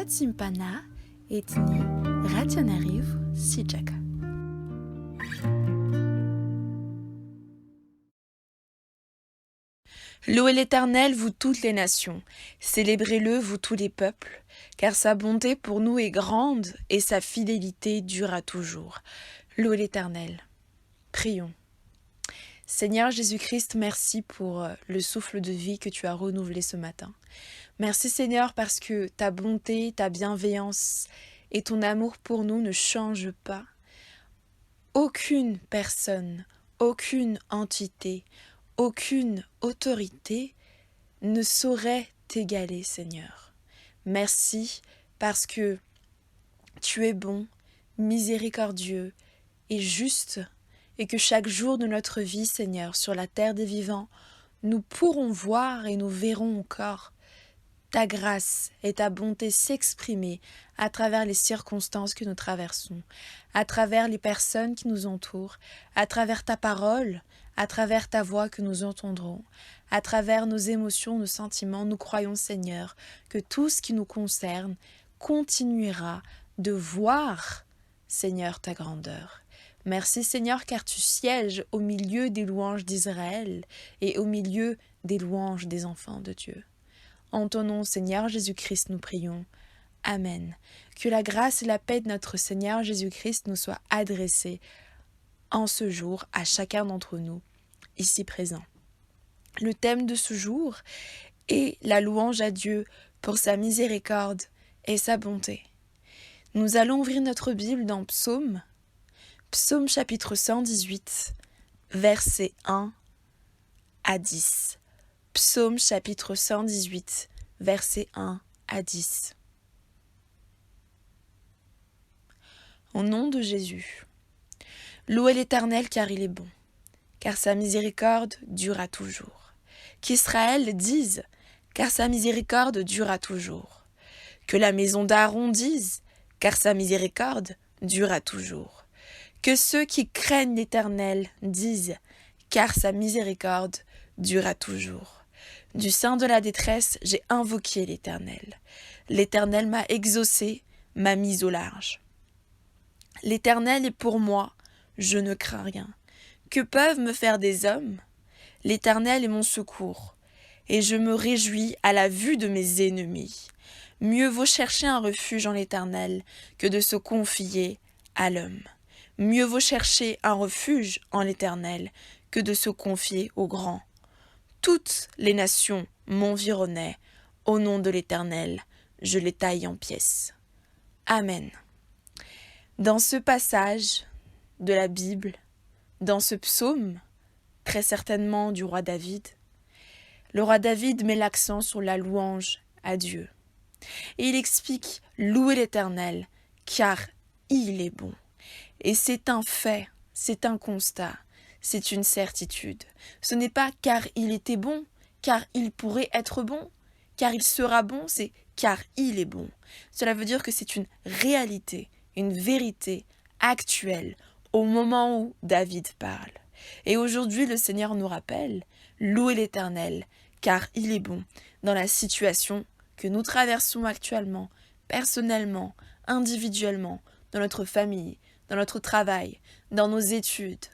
simpana etni rationariv sijaka. Louez l'Éternel, vous toutes les nations, célébrez-le, vous tous les peuples, car sa bonté pour nous est grande et sa fidélité durera toujours. Louez l'Éternel. Prions. Seigneur Jésus-Christ, merci pour le souffle de vie que tu as renouvelé ce matin. Merci Seigneur parce que ta bonté, ta bienveillance et ton amour pour nous ne changent pas. Aucune personne, aucune entité, aucune autorité ne saurait t'égaler, Seigneur. Merci parce que tu es bon, miséricordieux et juste, et que chaque jour de notre vie, Seigneur, sur la terre des vivants, nous pourrons voir et nous verrons encore ta grâce et ta bonté s'exprimer à travers les circonstances que nous traversons, à travers les personnes qui nous entourent, à travers ta parole, à travers ta voix que nous entendrons, à travers nos émotions, nos sentiments. Nous croyons, Seigneur, que tout ce qui nous concerne continuera de voir, Seigneur, ta grandeur. Merci, Seigneur, car tu sièges au milieu des louanges d'Israël et au milieu des louanges des enfants de Dieu. En ton nom, Seigneur Jésus-Christ, nous prions. Amen. Que la grâce et la paix de notre Seigneur Jésus-Christ nous soient adressées en ce jour à chacun d'entre nous, ici présents. Le thème de ce jour est la louange à Dieu pour sa miséricorde et sa bonté. Nous allons ouvrir notre Bible dans Psaume chapitre 118, versets 1 à 10. Psaume chapitre 118, versets 1 à 10. Au nom de Jésus, louez l'Éternel car il est bon, car sa miséricorde durera toujours. Qu'Israël dise, car sa miséricorde durera toujours. Que la maison d'Aaron dise, car sa miséricorde durera toujours. Que ceux qui craignent l'Éternel disent, car sa miséricorde durera toujours. Du sein de la détresse, j'ai invoqué l'Éternel. L'Éternel m'a exaucé, m'a mis au large. L'Éternel est pour moi, je ne crains rien. Que peuvent me faire des hommes? L'Éternel est mon secours, et je me réjouis à la vue de mes ennemis. Mieux vaut chercher un refuge en l'Éternel que de se confier à l'homme. Mieux vaut chercher un refuge en l'Éternel que de se confier au grand. Toutes les nations m'environnaient. Au nom de l'Éternel, je les taille en pièces. Amen. Dans ce passage de la Bible, dans ce psaume, très certainement du roi David, le roi David met l'accent sur la louange à Dieu. Et il explique « Louez l'Éternel, car il est bon ». Et c'est un fait, c'est un constat. C'est une certitude. Ce n'est pas car il était bon, car il pourrait être bon, car il sera bon, c'est car il est bon. Cela veut dire que c'est une réalité, une vérité actuelle au moment où David parle. Et aujourd'hui, le Seigneur nous rappelle, louez l'Éternel, car il est bon dans la situation que nous traversons actuellement, personnellement, individuellement, dans notre famille, dans notre travail, dans nos études,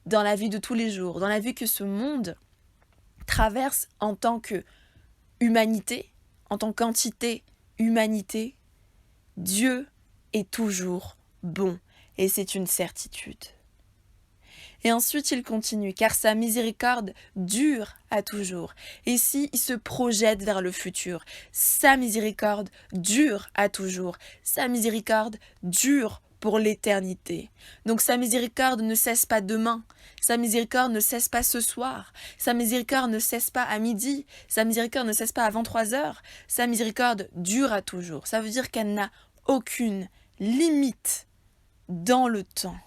dans la vie de tous les jours, dans la vie que ce monde traverse en tant que humanité, en tant qu'entité humanité, Dieu est toujours bon et c'est une certitude. Et ensuite il continue, car sa miséricorde dure à toujours. Et ici, il se projette vers le futur. Sa miséricorde dure à toujours. Sa miséricorde dure pour l'éternité. Donc sa miséricorde ne cesse pas demain, sa miséricorde ne cesse pas ce soir, sa miséricorde ne cesse pas à midi, sa miséricorde ne cesse pas à 23h, sa miséricorde dure à toujours. Ça veut dire qu'elle n'a aucune limite dans le temps.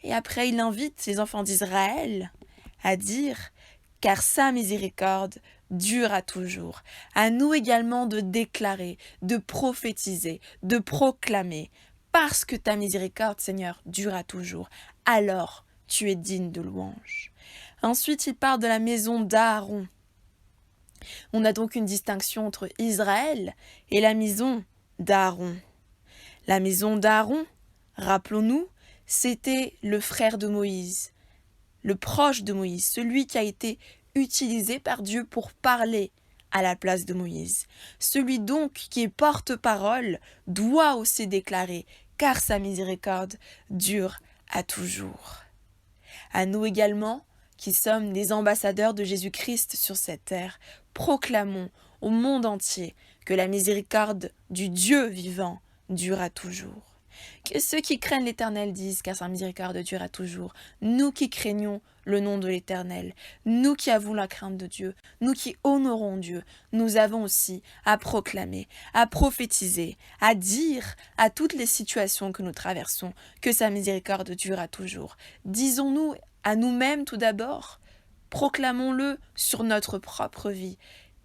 Et après, il invite les enfants d'Israël à dire « car sa miséricorde dure à toujours ». À nous également de déclarer, de prophétiser, de proclamer « parce que ta miséricorde, Seigneur, dure à toujours, alors tu es digne de louange ». Ensuite, il parle de la maison d'Aaron. On a donc une distinction entre Israël et la maison d'Aaron. La maison d'Aaron, rappelons-nous, c'était le frère de Moïse, le proche de Moïse, celui qui a été utilisé par Dieu pour parler à la place de Moïse. Celui donc qui est porte-parole doit aussi déclarer, car sa miséricorde dure à toujours. À nous également, qui sommes des ambassadeurs de Jésus-Christ sur cette terre, proclamons au monde entier que la miséricorde du Dieu vivant dure à toujours. Que ceux qui craignent l'Éternel disent, car sa miséricorde dure à toujours. Nous qui craignons le nom de l'Éternel, nous qui avons la crainte de Dieu, nous qui honorons Dieu, nous avons aussi à proclamer, à prophétiser, à dire à toutes les situations que nous traversons que sa miséricorde dure à toujours. Disons-nous à nous-mêmes tout d'abord, proclamons-le sur notre propre vie.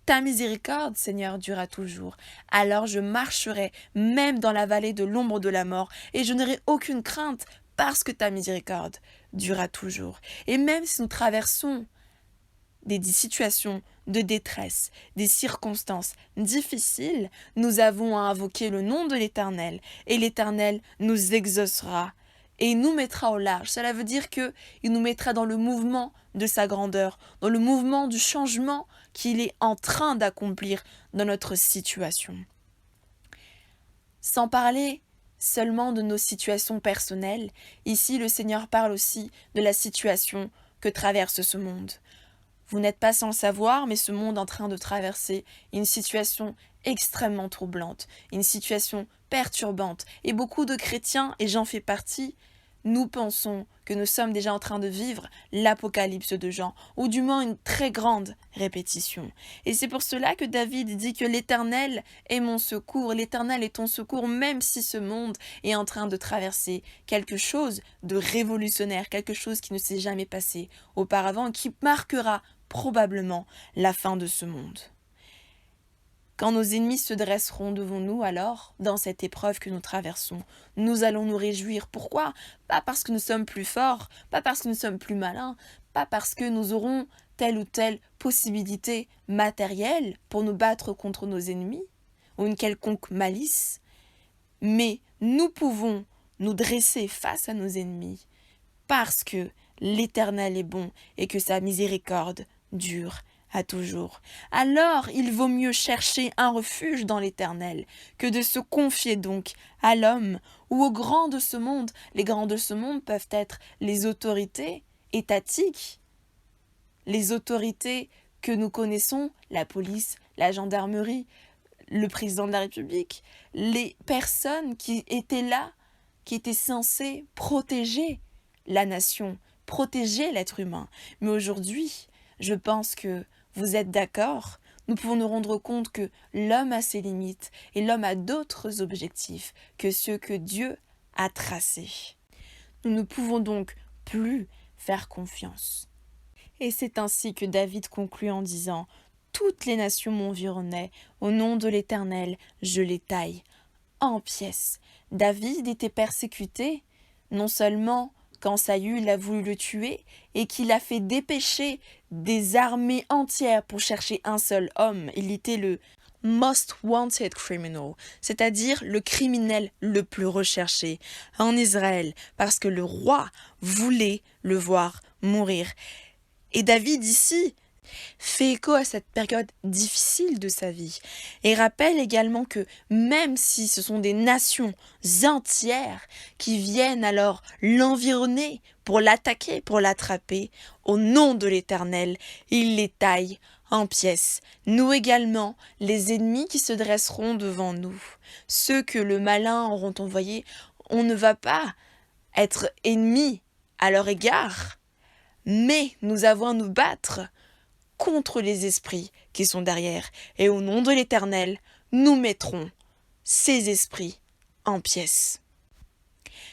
Ta miséricorde, Seigneur, durera toujours. Alors je marcherai même dans la vallée de l'ombre de la mort, et je n'aurai aucune crainte, parce que ta miséricorde durera toujours. Et même si nous traversons des situations de détresse, des circonstances difficiles, nous avons à invoquer le nom de l'Éternel, et l'Éternel nous exaucera et il nous mettra au large. Cela veut dire qu'il nous mettra dans le mouvement de sa grandeur, dans le mouvement du changement qu'il est en train d'accomplir dans notre situation. Sans parler seulement de nos situations personnelles, ici le Seigneur parle aussi de la situation que traverse ce monde. Vous n'êtes pas sans le savoir, mais ce monde est en train de traverser une situation extrêmement troublante, une situation perturbante. Et beaucoup de chrétiens, et j'en fais partie, nous pensons que nous sommes déjà en train de vivre l'apocalypse de Jean, ou du moins une très grande répétition. Et c'est pour cela que David dit que l'Éternel est mon secours, l'Éternel est ton secours, même si ce monde est en train de traverser quelque chose de révolutionnaire, quelque chose qui ne s'est jamais passé auparavant, qui marquera probablement la fin de ce monde. Quand nos ennemis se dresseront devant nous, alors, dans cette épreuve que nous traversons, nous allons nous réjouir. Pourquoi ? Pas parce que nous sommes plus forts, pas parce que nous sommes plus malins, pas parce que nous aurons telle ou telle possibilité matérielle pour nous battre contre nos ennemis, ou une quelconque malice, mais nous pouvons nous dresser face à nos ennemis parce que l'Éternel est bon et que sa miséricorde dure à toujours. Alors il vaut mieux chercher un refuge dans l'Éternel que de se confier donc à l'homme ou aux grands de ce monde. Les grands de ce monde peuvent être les autorités étatiques, les autorités que nous connaissons, la police, la gendarmerie, le président de la République, les personnes qui étaient là, qui étaient censées protéger la nation, protéger l'être humain. Mais aujourd'hui, je pense que vous êtes d'accord, nous pouvons nous rendre compte que l'homme a ses limites et l'homme a d'autres objectifs que ceux que Dieu a tracés. Nous ne pouvons donc plus faire confiance. Et c'est ainsi que David conclut en disant « Toutes les nations m'environnaient, au nom de l'Éternel, je les taille en pièces. » David était persécuté, non seulement quand Saül a voulu le tuer et qu'il a fait dépêcher des armées entières pour chercher un seul homme. Il était le most wanted criminal, c'est-à-dire le criminel le plus recherché en Israël, parce que le roi voulait le voir mourir. Et David ici fait écho à cette période difficile de sa vie et rappelle également que même si ce sont des nations entières qui viennent alors l'environner pour l'attaquer, pour l'attraper, au nom de l'Éternel, il les taille en pièces. Nous également, les ennemis qui se dresseront devant nous, ceux que le malin auront envoyés, on ne va pas être ennemis à leur égard, mais nous avons à nous battre contre les esprits qui sont derrière. Et au nom de l'Éternel, nous mettrons ces esprits en pièces.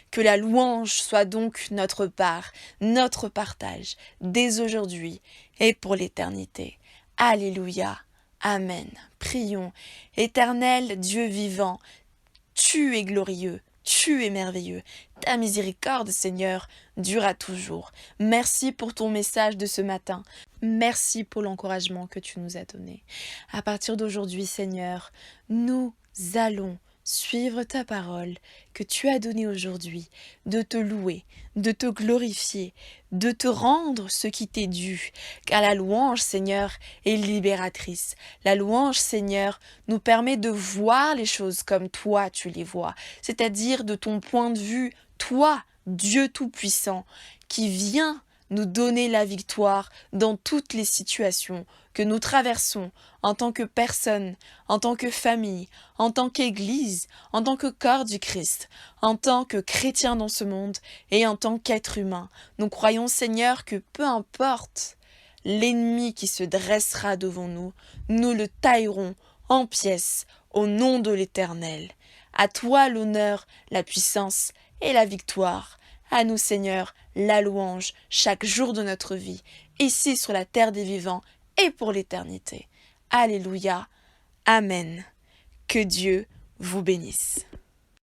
Que la louange soit donc notre part, notre partage, dès aujourd'hui et pour l'éternité. Alléluia. Amen. Prions. Éternel Dieu vivant, tu es glorieux, Tu es merveilleux. Ta miséricorde, Seigneur, durera toujours. Merci pour ton message de ce matin. Merci pour l'encouragement que tu nous as donné. À partir d'aujourd'hui, Seigneur, nous allons suivre ta parole que tu as donnée aujourd'hui, de te louer, de te glorifier, de te rendre ce qui t'est dû, car la louange, Seigneur, est libératrice. La louange, Seigneur, nous permet de voir les choses comme toi tu les vois, c'est-à-dire de ton point de vue, toi, Dieu Tout-Puissant, qui vient nous donner la victoire dans toutes les situations que nous traversons en tant que personne, en tant que famille, en tant qu'Église, en tant que corps du Christ, en tant que chrétien dans ce monde et en tant qu'être humain. Nous croyons, Seigneur, que peu importe l'ennemi qui se dressera devant nous, nous le taillerons en pièces au nom de l'Éternel. À toi l'honneur, la puissance et la victoire. À nous, Seigneur, la louange chaque jour de notre vie, ici sur la terre des vivants et pour l'éternité. Alléluia. Amen. Que Dieu vous bénisse.